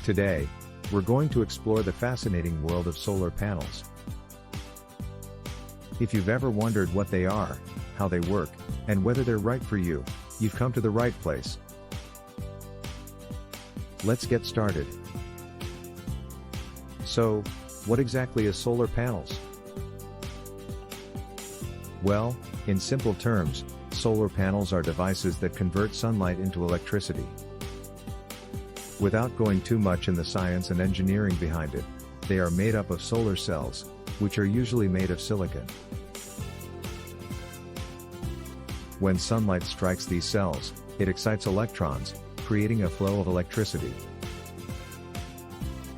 Today, we're going to explore the fascinating world of solar panels. If you've ever wondered what they are, how they work, and whether they're right for you, you've come to the right place. Let's get started. So, what exactly is solar panels? Well, in simple terms, solar panels are devices that convert sunlight into electricity. Without going too much in the science and engineering behind it, they are made up of solar cells, which are usually made of silicon. When sunlight strikes these cells, it excites electrons, creating a flow of electricity.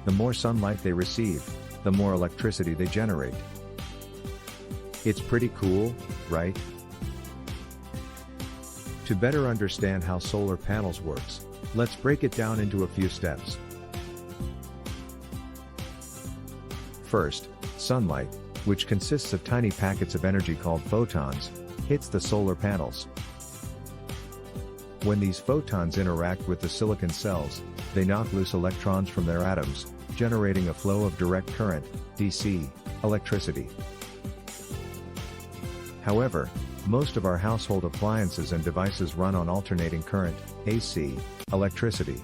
The more sunlight they receive, the more electricity they generate. It's pretty cool, right? To better understand how solar panels works, let's break it down into a few steps. First, sunlight, which consists of tiny packets of energy called photons, hits the solar panels. When these photons interact with the silicon cells, they knock loose electrons from their atoms, generating a flow of direct current, DC, electricity. However, most of our household appliances and devices run on alternating current, AC, electricity.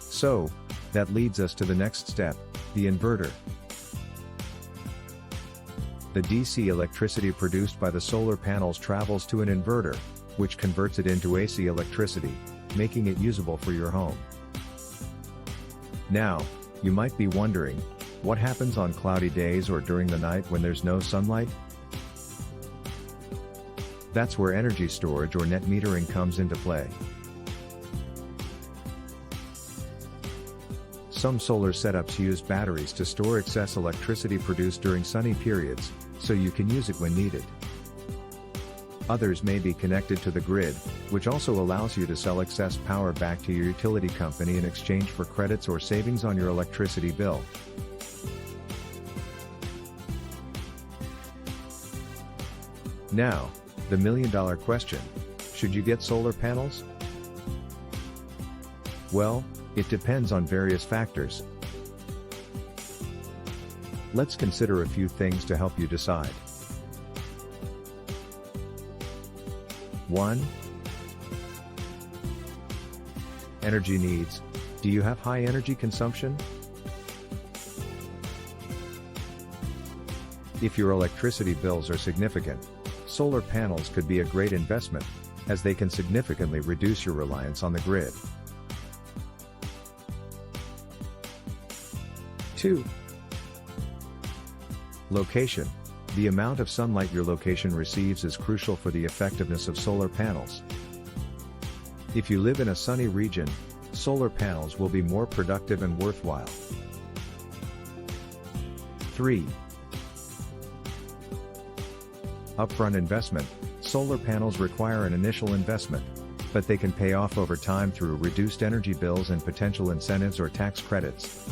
So, that leads us to the next step, the inverter. The DC electricity produced by the solar panels travels to an inverter, which converts it into AC electricity, making it usable for your home. Now, you might be wondering, what happens on cloudy days or during the night when there's no sunlight? That's where energy storage or net metering comes into play. Some solar setups use batteries to store excess electricity produced during sunny periods, so you can use it when needed. Others may be connected to the grid, which also allows you to sell excess power back to your utility company in exchange for credits or savings on your electricity bill. Now, the million-dollar question: should you get solar panels? Well, it depends on various factors. Let's consider a few things to help you decide. 1. Energy needs. Do you have high energy consumption? If your electricity bills are significant, solar panels could be a great investment, as they can significantly reduce your reliance on the grid. 2. Location. The amount of sunlight your location receives is crucial for the effectiveness of solar panels. If you live in a sunny region, solar panels will be more productive and worthwhile. 3. Upfront investment. Solar panels require an initial investment, but they can pay off over time through reduced energy bills and potential incentives or tax credits.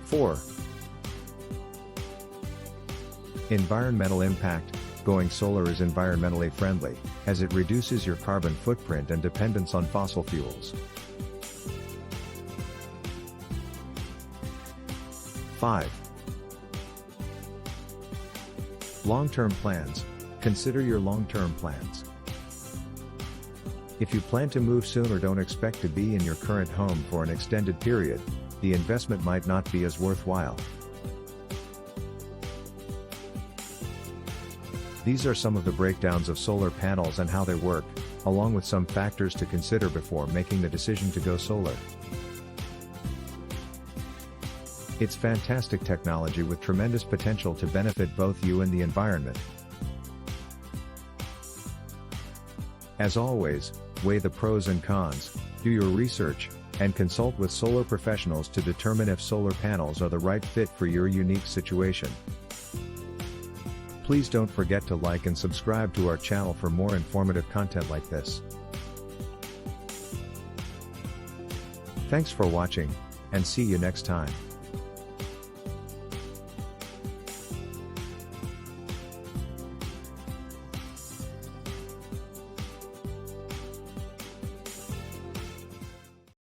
4. Environmental impact. Going solar is environmentally friendly, as it reduces your carbon footprint and dependence on fossil fuels. 5. Long-term plans. Consider your long-term plans. If you plan to move soon or don't expect to be in your current home for an extended period, the investment might not be as worthwhile. These are some of the breakdowns of solar panels and how they work, along with some factors to consider before making the decision to go solar. It's fantastic technology with tremendous potential to benefit both you and the environment. As always, weigh the pros and cons, do your research, and consult with solar professionals to determine if solar panels are the right fit for your unique situation. Please don't forget to like and subscribe to our channel for more informative content like this. Thanks for watching, and see you next time.